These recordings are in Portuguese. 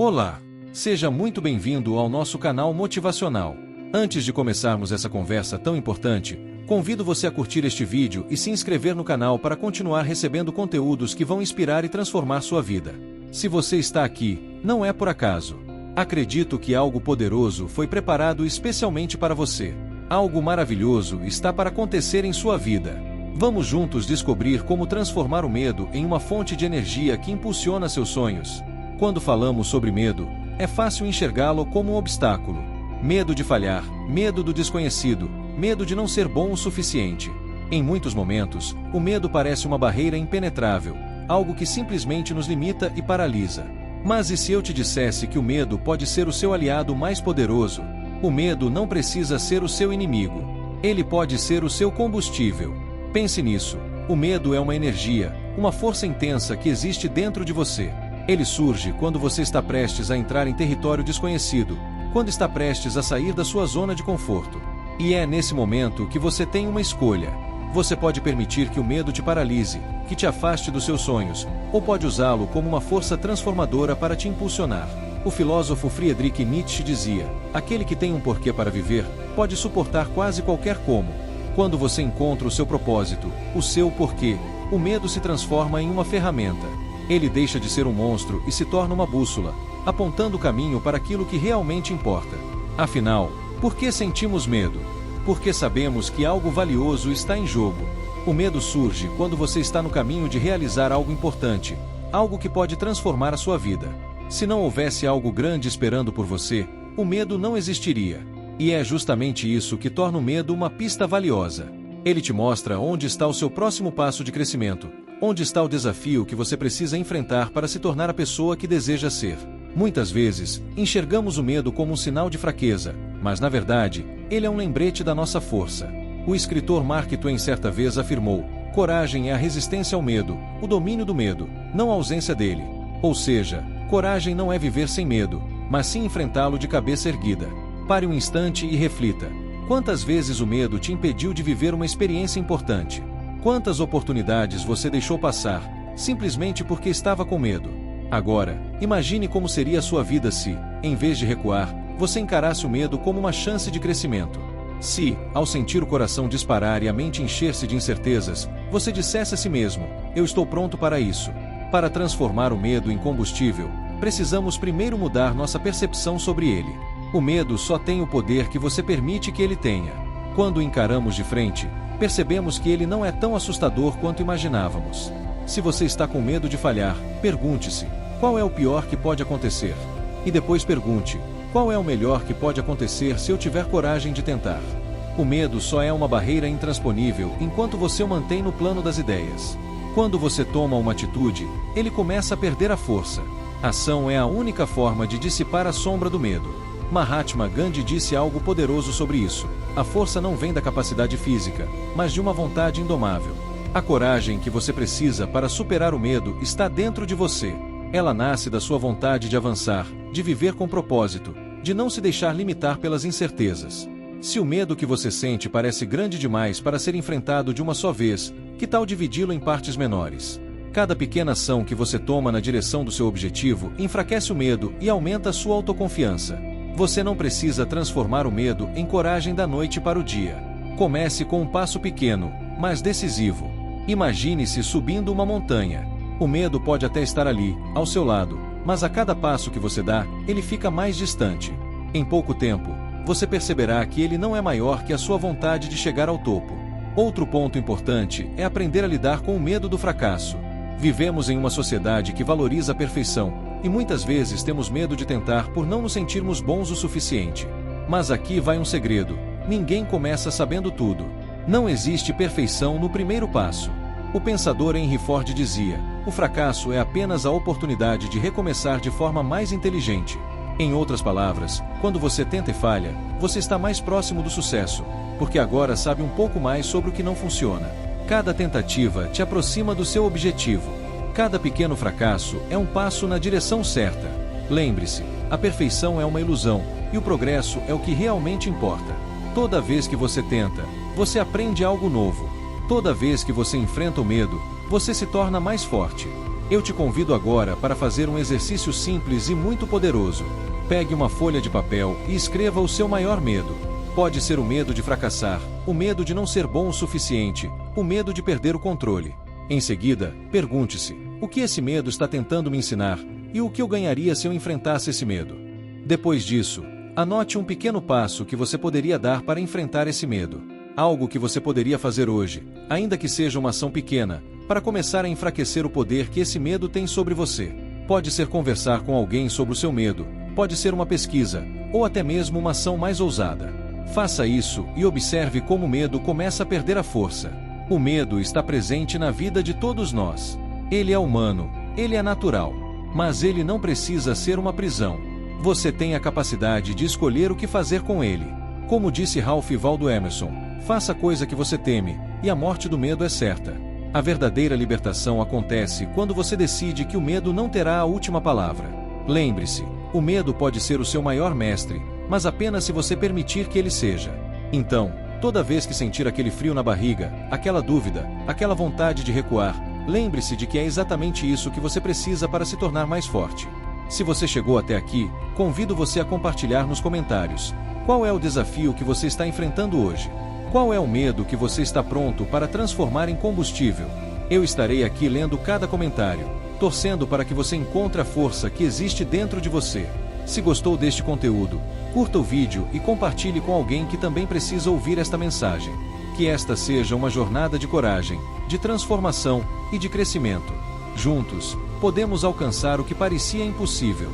Olá! Seja muito bem-vindo ao nosso canal motivacional. Antes de começarmos essa conversa tão importante, convido você a curtir este vídeo e se inscrever no canal para continuar recebendo conteúdos que vão inspirar e transformar sua vida. Se você está aqui, não é por acaso. Acredito que algo poderoso foi preparado especialmente para você. Algo maravilhoso está para acontecer em sua vida. Vamos juntos descobrir como transformar o medo em uma fonte de energia que impulsiona seus sonhos. Quando falamos sobre medo, é fácil enxergá-lo como um obstáculo. Medo de falhar, medo do desconhecido, medo de não ser bom o suficiente. Em muitos momentos, o medo parece uma barreira impenetrável, algo que simplesmente nos limita e paralisa. Mas e se eu te dissesse que o medo pode ser o seu aliado mais poderoso? O medo não precisa ser o seu inimigo. Ele pode ser o seu combustível. Pense nisso. O medo é uma energia, uma força intensa que existe dentro de você. Ele surge quando você está prestes a entrar em território desconhecido, quando está prestes a sair da sua zona de conforto. E é nesse momento que você tem uma escolha. Você pode permitir que o medo te paralise, que te afaste dos seus sonhos, ou pode usá-lo como uma força transformadora para te impulsionar. O filósofo Friedrich Nietzsche dizia: aquele que tem um porquê para viver, pode suportar quase qualquer como. Quando você encontra o seu propósito, o seu porquê, o medo se transforma em uma ferramenta. Ele deixa de ser um monstro e se torna uma bússola, apontando o caminho para aquilo que realmente importa. Afinal, por que sentimos medo? Porque sabemos que algo valioso está em jogo. O medo surge quando você está no caminho de realizar algo importante, algo que pode transformar a sua vida. Se não houvesse algo grande esperando por você, o medo não existiria. E é justamente isso que torna o medo uma pista valiosa. Ele te mostra onde está o seu próximo passo de crescimento, onde está o desafio que você precisa enfrentar para se tornar a pessoa que deseja ser. Muitas vezes, enxergamos o medo como um sinal de fraqueza, mas na verdade, ele é um lembrete da nossa força. O escritor Mark Twain certa vez afirmou: coragem é a resistência ao medo, o domínio do medo, não a ausência dele. Ou seja, coragem não é viver sem medo, mas sim enfrentá-lo de cabeça erguida. Pare um instante e reflita. Quantas vezes o medo te impediu de viver uma experiência importante? Quantas oportunidades você deixou passar, simplesmente porque estava com medo? Agora, imagine como seria a sua vida se, em vez de recuar, você encarasse o medo como uma chance de crescimento. Se, ao sentir o coração disparar e a mente encher-se de incertezas, você dissesse a si mesmo: eu estou pronto para isso. Para transformar o medo em combustível, precisamos primeiro mudar nossa percepção sobre ele. O medo só tem o poder que você permite que ele tenha. Quando o encaramos de frente, percebemos que ele não é tão assustador quanto imaginávamos. Se você está com medo de falhar, pergunte-se: qual é o pior que pode acontecer? E depois pergunte: qual é o melhor que pode acontecer se eu tiver coragem de tentar? O medo só é uma barreira intransponível enquanto você o mantém no plano das ideias. Quando você toma uma atitude, ele começa a perder a força. A ação é a única forma de dissipar a sombra do medo. Mahatma Gandhi disse algo poderoso sobre isso: a força não vem da capacidade física, mas de uma vontade indomável. A coragem que você precisa para superar o medo está dentro de você. Ela nasce da sua vontade de avançar, de viver com propósito, de não se deixar limitar pelas incertezas. Se o medo que você sente parece grande demais para ser enfrentado de uma só vez, que tal dividi-lo em partes menores? Cada pequena ação que você toma na direção do seu objetivo enfraquece o medo e aumenta a sua autoconfiança. Você não precisa transformar o medo em coragem da noite para o dia. Comece com um passo pequeno, mas decisivo. Imagine-se subindo uma montanha. O medo pode até estar ali, ao seu lado, mas a cada passo que você dá, ele fica mais distante. Em pouco tempo, você perceberá que ele não é maior que a sua vontade de chegar ao topo. Outro ponto importante é aprender a lidar com o medo do fracasso. Vivemos em uma sociedade que valoriza a perfeição, e muitas vezes temos medo de tentar por não nos sentirmos bons o suficiente. Mas aqui vai um segredo: ninguém começa sabendo tudo. Não existe perfeição no primeiro passo. O pensador Henry Ford dizia: o fracasso é apenas a oportunidade de recomeçar de forma mais inteligente. Em outras palavras, quando você tenta e falha, você está mais próximo do sucesso, porque agora sabe um pouco mais sobre o que não funciona. Cada tentativa te aproxima do seu objetivo. Cada pequeno fracasso é um passo na direção certa. Lembre-se, a perfeição é uma ilusão, e o progresso é o que realmente importa. Toda vez que você tenta, você aprende algo novo. Toda vez que você enfrenta o medo, você se torna mais forte. Eu te convido agora para fazer um exercício simples e muito poderoso. Pegue uma folha de papel e escreva o seu maior medo. Pode ser o medo de fracassar, o medo de não ser bom o suficiente, o medo de perder o controle. Em seguida, pergunte-se: o que esse medo está tentando me ensinar e o que eu ganharia se eu enfrentasse esse medo? Depois disso, anote um pequeno passo que você poderia dar para enfrentar esse medo. Algo que você poderia fazer hoje, ainda que seja uma ação pequena, para começar a enfraquecer o poder que esse medo tem sobre você. Pode ser conversar com alguém sobre o seu medo, pode ser uma pesquisa, ou até mesmo uma ação mais ousada. Faça isso e observe como o medo começa a perder a força. O medo está presente na vida de todos nós. Ele é humano, ele é natural, mas ele não precisa ser uma prisão. Você tem a capacidade de escolher o que fazer com ele. Como disse Ralph Waldo Emerson, faça a coisa que você teme, e a morte do medo é certa. A verdadeira libertação acontece quando você decide que o medo não terá a última palavra. Lembre-se, o medo pode ser o seu maior mestre, mas apenas se você permitir que ele seja. Então, toda vez que sentir aquele frio na barriga, aquela dúvida, aquela vontade de recuar, lembre-se de que é exatamente isso que você precisa para se tornar mais forte. Se você chegou até aqui, convido você a compartilhar nos comentários. Qual é o desafio que você está enfrentando hoje? Qual é o medo que você está pronto para transformar em combustível? Eu estarei aqui lendo cada comentário, torcendo para que você encontre a força que existe dentro de você. Se gostou deste conteúdo, curta o vídeo e compartilhe com alguém que também precisa ouvir esta mensagem. Que esta seja uma jornada de coragem, de transformação e de crescimento. Juntos, podemos alcançar o que parecia impossível.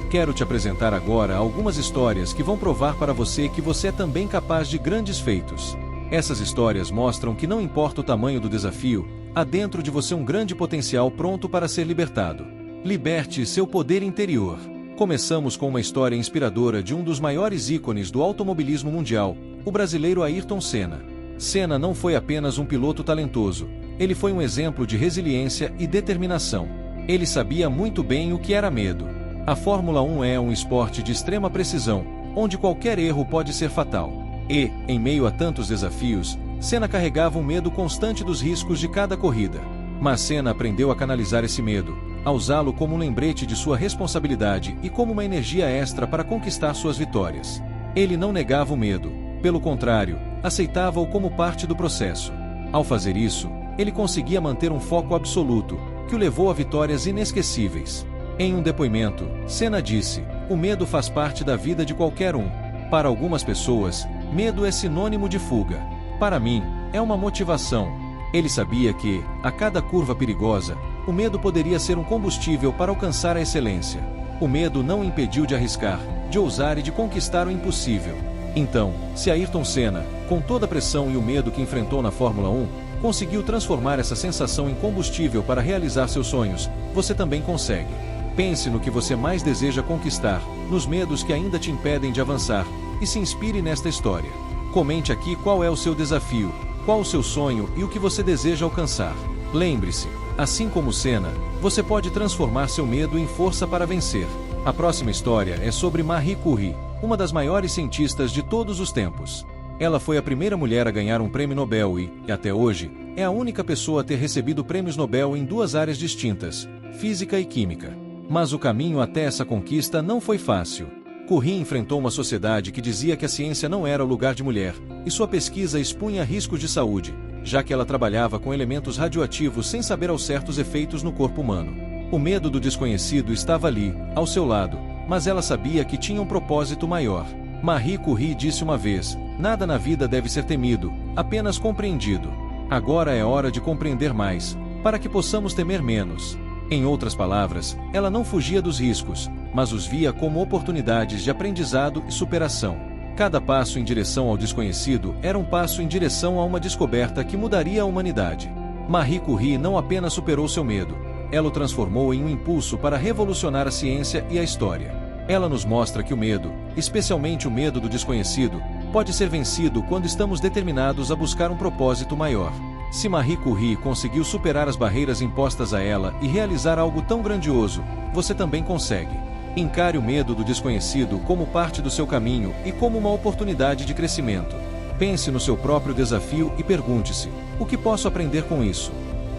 Quero te apresentar agora algumas histórias que vão provar para você que você é também capaz de grandes feitos. Essas histórias mostram que não importa o tamanho do desafio, há dentro de você um grande potencial pronto para ser libertado. Liberte seu poder interior. Começamos com uma história inspiradora de um dos maiores ícones do automobilismo mundial, o brasileiro Ayrton Senna. Senna não foi apenas um piloto talentoso, ele foi um exemplo de resiliência e determinação. Ele sabia muito bem o que era medo. A Fórmula 1 é um esporte de extrema precisão, onde qualquer erro pode ser fatal. E, em meio a tantos desafios, Senna carregava um medo constante dos riscos de cada corrida. Mas Senna aprendeu a canalizar esse medo, a usá-lo como um lembrete de sua responsabilidade e como uma energia extra para conquistar suas vitórias. Ele não negava o medo, pelo contrário, aceitava-o como parte do processo. Ao fazer isso, ele conseguia manter um foco absoluto, que o levou a vitórias inesquecíveis. Em um depoimento, Senna disse: "O medo faz parte da vida de qualquer um. Para algumas pessoas, medo é sinônimo de fuga. Para mim, é uma motivação." Ele sabia que, a cada curva perigosa, o medo poderia ser um combustível para alcançar a excelência. O medo não o impediu de arriscar, de ousar e de conquistar o impossível. Então, se Ayrton Senna, com toda a pressão e o medo que enfrentou na Fórmula 1, conseguiu transformar essa sensação em combustível para realizar seus sonhos, você também consegue. Pense no que você mais deseja conquistar, nos medos que ainda te impedem de avançar, e se inspire nesta história. Comente aqui qual é o seu desafio, qual o seu sonho e o que você deseja alcançar. Lembre-se, assim como Senna, você pode transformar seu medo em força para vencer. A próxima história é sobre Marie Curie, uma das maiores cientistas de todos os tempos. Ela foi a primeira mulher a ganhar um prêmio Nobel e, até hoje, é a única pessoa a ter recebido prêmios Nobel em duas áreas distintas, física e química. Mas o caminho até essa conquista não foi fácil. Curie enfrentou uma sociedade que dizia que a ciência não era o lugar de mulher, e sua pesquisa expunha riscos de saúde, já que ela trabalhava com elementos radioativos sem saber ao certo os efeitos no corpo humano. O medo do desconhecido estava ali, ao seu lado, mas ela sabia que tinha um propósito maior. Marie Curie disse uma vez: "Nada na vida deve ser temido, apenas compreendido. Agora é hora de compreender mais, para que possamos temer menos." Em outras palavras, ela não fugia dos riscos, mas os via como oportunidades de aprendizado e superação. Cada passo em direção ao desconhecido era um passo em direção a uma descoberta que mudaria a humanidade. Marie Curie não apenas superou seu medo, ela o transformou em um impulso para revolucionar a ciência e a história. Ela nos mostra que o medo, especialmente o medo do desconhecido, pode ser vencido quando estamos determinados a buscar um propósito maior. Se Marie Curie conseguiu superar as barreiras impostas a ela e realizar algo tão grandioso, você também consegue. Encare o medo do desconhecido como parte do seu caminho e como uma oportunidade de crescimento. Pense no seu próprio desafio e pergunte-se: o que posso aprender com isso?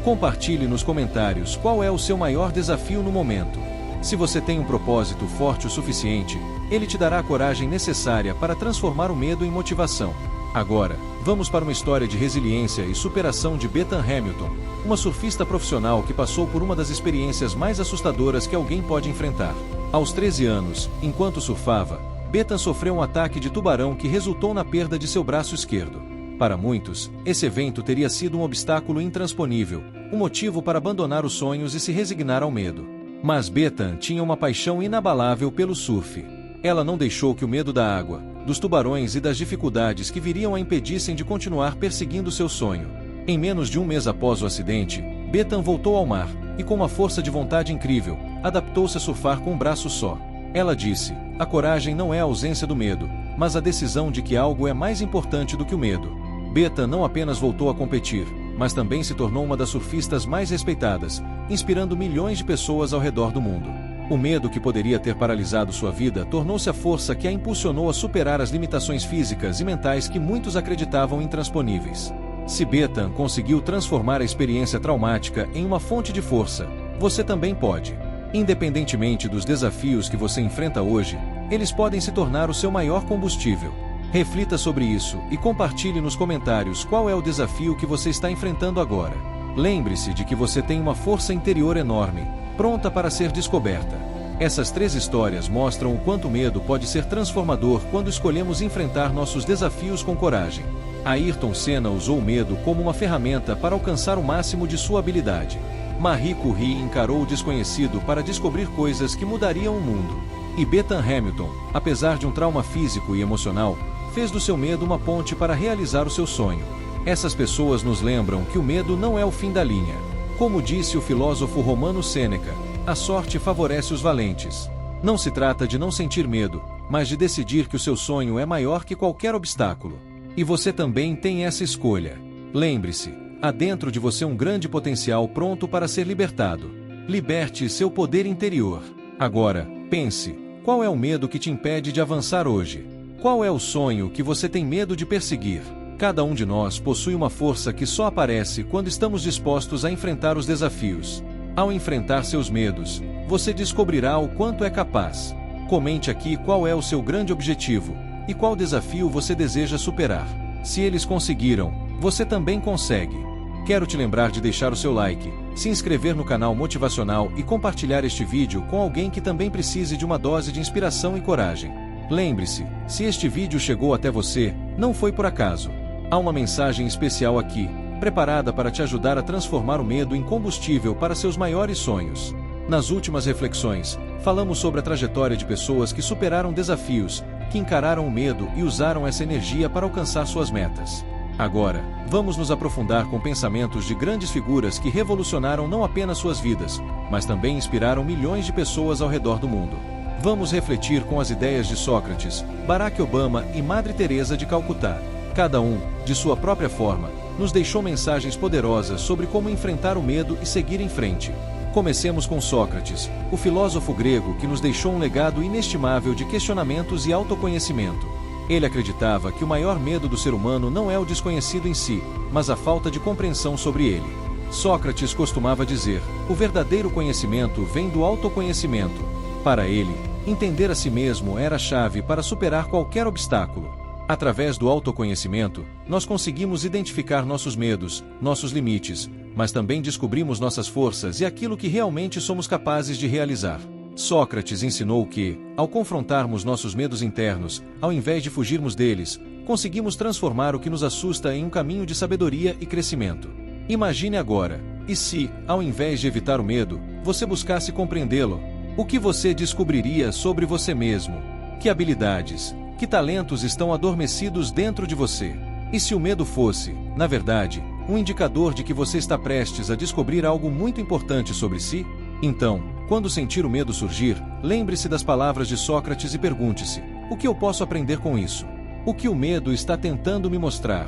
Compartilhe nos comentários qual é o seu maior desafio no momento. Se você tem um propósito forte o suficiente, ele te dará a coragem necessária para transformar o medo em motivação. Agora, vamos para uma história de resiliência e superação de Bethan Hamilton, uma surfista profissional que passou por uma das experiências mais assustadoras que alguém pode enfrentar. Aos 13 anos, enquanto surfava, Bethan sofreu um ataque de tubarão que resultou na perda de seu braço esquerdo. Para muitos, esse evento teria sido um obstáculo intransponível, um motivo para abandonar os sonhos e se resignar ao medo. Mas Bethan tinha uma paixão inabalável pelo surf. Ela não deixou que o medo da água, dos tubarões e das dificuldades que viriam a impedissem de continuar perseguindo seu sonho. Em menos de um mês após o acidente, Bethan voltou ao mar, e com uma força de vontade incrível, adaptou-se a surfar com um braço só. Ela disse: "A coragem não é a ausência do medo, mas a decisão de que algo é mais importante do que o medo." Bethan não apenas voltou a competir, mas também se tornou uma das surfistas mais respeitadas, inspirando milhões de pessoas ao redor do mundo. O medo que poderia ter paralisado sua vida tornou-se a força que a impulsionou a superar as limitações físicas e mentais que muitos acreditavam intransponíveis. Se Bethan conseguiu transformar a experiência traumática em uma fonte de força, você também pode. Independentemente dos desafios que você enfrenta hoje, eles podem se tornar o seu maior combustível. Reflita sobre isso e compartilhe nos comentários qual é o desafio que você está enfrentando agora. Lembre-se de que você tem uma força interior enorme, pronta para ser descoberta. Essas 3 histórias mostram o quanto o medo pode ser transformador quando escolhemos enfrentar nossos desafios com coragem. Ayrton Senna usou o medo como uma ferramenta para alcançar o máximo de sua habilidade. Marie Curie encarou o desconhecido para descobrir coisas que mudariam o mundo. E Bethan Hamilton, apesar de um trauma físico e emocional, fez do seu medo uma ponte para realizar o seu sonho. Essas pessoas nos lembram que o medo não é o fim da linha. Como disse o filósofo romano Sêneca, a sorte favorece os valentes. Não se trata de não sentir medo, mas de decidir que o seu sonho é maior que qualquer obstáculo. E você também tem essa escolha. Lembre-se, há dentro de você um grande potencial pronto para ser libertado. Liberte seu poder interior. Agora, pense, qual é o medo que te impede de avançar hoje? Qual é o sonho que você tem medo de perseguir? Cada um de nós possui uma força que só aparece quando estamos dispostos a enfrentar os desafios. Ao enfrentar seus medos, você descobrirá o quanto é capaz. Comente aqui qual é o seu grande objetivo e qual desafio você deseja superar. Se eles conseguiram, você também consegue. Quero te lembrar de deixar o seu like, se inscrever no canal motivacional e compartilhar este vídeo com alguém que também precise de uma dose de inspiração e coragem. Lembre-se, se este vídeo chegou até você, não foi por acaso. Há uma mensagem especial aqui, preparada para te ajudar a transformar o medo em combustível para seus maiores sonhos. Nas últimas reflexões, falamos sobre a trajetória de pessoas que superaram desafios, que encararam o medo e usaram essa energia para alcançar suas metas. Agora, vamos nos aprofundar com pensamentos de grandes figuras que revolucionaram não apenas suas vidas, mas também inspiraram milhões de pessoas ao redor do mundo. Vamos refletir com as ideias de Sócrates, Barack Obama e Madre Teresa de Calcutá. Cada um, de sua própria forma, nos deixou mensagens poderosas sobre como enfrentar o medo e seguir em frente. Comecemos com Sócrates, o filósofo grego que nos deixou um legado inestimável de questionamentos e autoconhecimento. Ele acreditava que o maior medo do ser humano não é o desconhecido em si, mas a falta de compreensão sobre ele. Sócrates costumava dizer: o verdadeiro conhecimento vem do autoconhecimento. Para ele, entender a si mesmo era a chave para superar qualquer obstáculo. Através do autoconhecimento, nós conseguimos identificar nossos medos, nossos limites, mas também descobrimos nossas forças e aquilo que realmente somos capazes de realizar. Sócrates ensinou que, ao confrontarmos nossos medos internos, ao invés de fugirmos deles, conseguimos transformar o que nos assusta em um caminho de sabedoria e crescimento. Imagine agora, e se, ao invés de evitar o medo, você buscasse compreendê-lo? O que você descobriria sobre você mesmo? Que habilidades, que talentos estão adormecidos dentro de você? E se o medo fosse, na verdade, um indicador de que você está prestes a descobrir algo muito importante sobre si? Então, quando sentir o medo surgir, lembre-se das palavras de Sócrates e pergunte-se: o que eu posso aprender com isso? O que o medo está tentando me mostrar?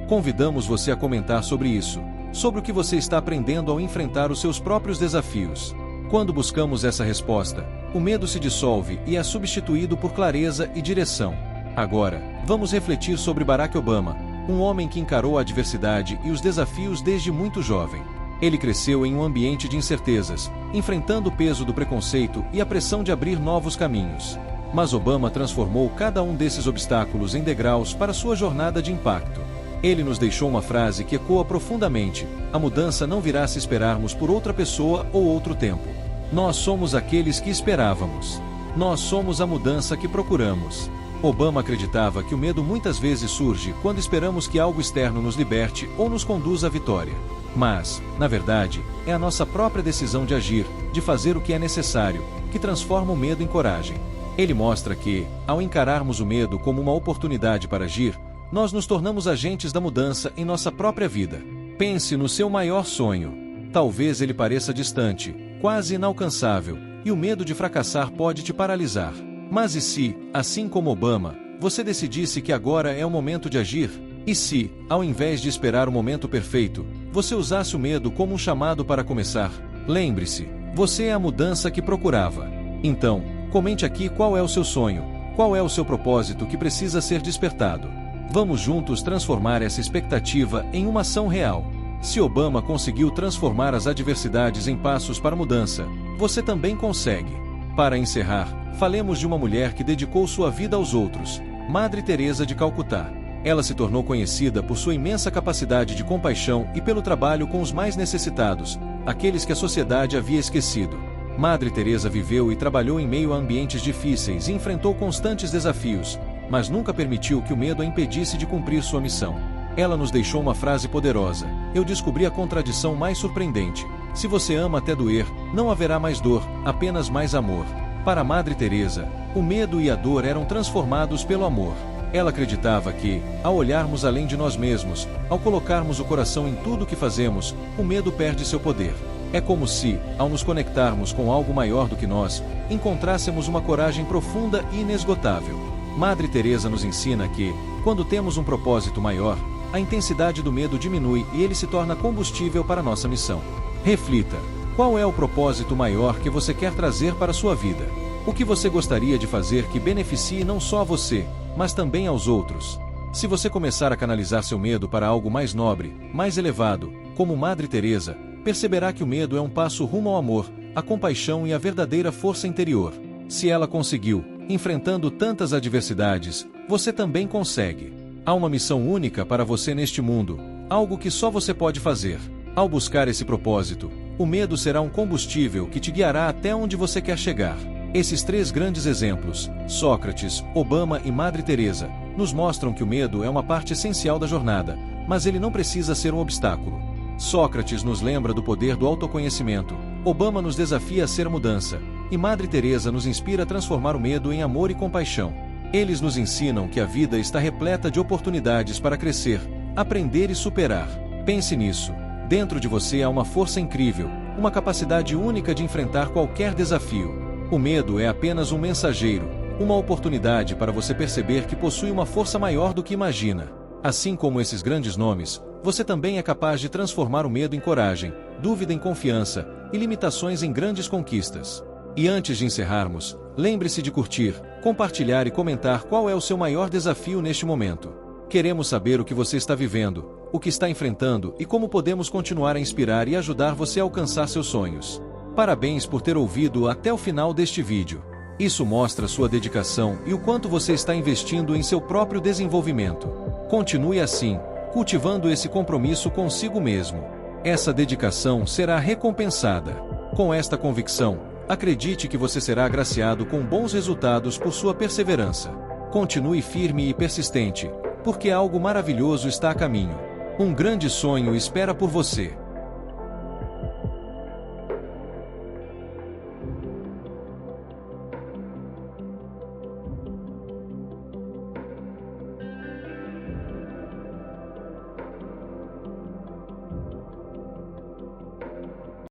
Convidamos você a comentar sobre isso, sobre o que você está aprendendo ao enfrentar os seus próprios desafios. Quando buscamos essa resposta, o medo se dissolve e é substituído por clareza e direção. Agora, vamos refletir sobre Barack Obama, um homem que encarou a adversidade e os desafios desde muito jovem. Ele cresceu em um ambiente de incertezas, enfrentando o peso do preconceito e a pressão de abrir novos caminhos. Mas Obama transformou cada um desses obstáculos em degraus para sua jornada de impacto. Ele nos deixou uma frase que ecoa profundamente: a mudança não virá se esperarmos por outra pessoa ou outro tempo. Nós somos aqueles que esperávamos. Nós somos a mudança que procuramos. Obama acreditava que o medo muitas vezes surge quando esperamos que algo externo nos liberte ou nos conduza à vitória. Mas, na verdade, é a nossa própria decisão de agir, de fazer o que é necessário, que transforma o medo em coragem. Ele mostra que, ao encararmos o medo como uma oportunidade para agir, nós nos tornamos agentes da mudança em nossa própria vida. Pense no seu maior sonho. Talvez ele pareça distante, quase inalcançável, e o medo de fracassar pode te paralisar. Mas e se, assim como Obama, você decidisse que agora é o momento de agir? E se, ao invés de esperar o momento perfeito, você usasse o medo como um chamado para começar? Lembre-se, você é a mudança que procurava. Então, comente aqui qual é o seu sonho, qual é o seu propósito que precisa ser despertado. Vamos juntos transformar essa expectativa em uma ação real. Se Obama conseguiu transformar as adversidades em passos para a mudança, você também consegue. Para encerrar, falemos de uma mulher que dedicou sua vida aos outros, Madre Teresa de Calcutá. Ela se tornou conhecida por sua imensa capacidade de compaixão e pelo trabalho com os mais necessitados, aqueles que a sociedade havia esquecido. Madre Teresa viveu e trabalhou em meio a ambientes difíceis e enfrentou constantes desafios, mas nunca permitiu que o medo a impedisse de cumprir sua missão. Ela nos deixou uma frase poderosa: eu descobri a contradição mais surpreendente. Se você ama até doer, não haverá mais dor, apenas mais amor. Para Madre Teresa, o medo e a dor eram transformados pelo amor. Ela acreditava que, ao olharmos além de nós mesmos, ao colocarmos o coração em tudo o que fazemos, o medo perde seu poder. É como se, ao nos conectarmos com algo maior do que nós, encontrássemos uma coragem profunda e inesgotável. Madre Teresa nos ensina que, quando temos um propósito maior, a intensidade do medo diminui e ele se torna combustível para nossa missão. Reflita: qual é o propósito maior que você quer trazer para a sua vida? O que você gostaria de fazer que beneficie não só a você, mas também aos outros? Se você começar a canalizar seu medo para algo mais nobre, mais elevado, como Madre Teresa, perceberá que o medo é um passo rumo ao amor, à compaixão e à verdadeira força interior. Se ela conseguiu, enfrentando tantas adversidades, você também consegue. Há uma missão única para você neste mundo, algo que só você pode fazer. Ao buscar esse propósito, o medo será um combustível que te guiará até onde você quer chegar. Esses três grandes exemplos, Sócrates, Obama e Madre Teresa, nos mostram que o medo é uma parte essencial da jornada, mas ele não precisa ser um obstáculo. Sócrates nos lembra do poder do autoconhecimento, Obama nos desafia a ser mudança, e Madre Teresa nos inspira a transformar o medo em amor e compaixão. Eles nos ensinam que a vida está repleta de oportunidades para crescer, aprender e superar. Pense nisso. Dentro de você há uma força incrível, uma capacidade única de enfrentar qualquer desafio. O medo é apenas um mensageiro, uma oportunidade para você perceber que possui uma força maior do que imagina. Assim como esses grandes nomes, você também é capaz de transformar o medo em coragem, dúvida em confiança e limitações em grandes conquistas. E antes de encerrarmos, lembre-se de curtir, compartilhar e comentar qual é o seu maior desafio neste momento. Queremos saber o que você está vivendo, o que está enfrentando e como podemos continuar a inspirar e ajudar você a alcançar seus sonhos. Parabéns por ter ouvido até o final deste vídeo. Isso mostra sua dedicação e o quanto você está investindo em seu próprio desenvolvimento. Continue assim, cultivando esse compromisso consigo mesmo. Essa dedicação será recompensada. Com esta convicção, acredite que você será agraciado com bons resultados por sua perseverança. Continue firme e persistente, porque algo maravilhoso está a caminho. Um grande sonho espera por você.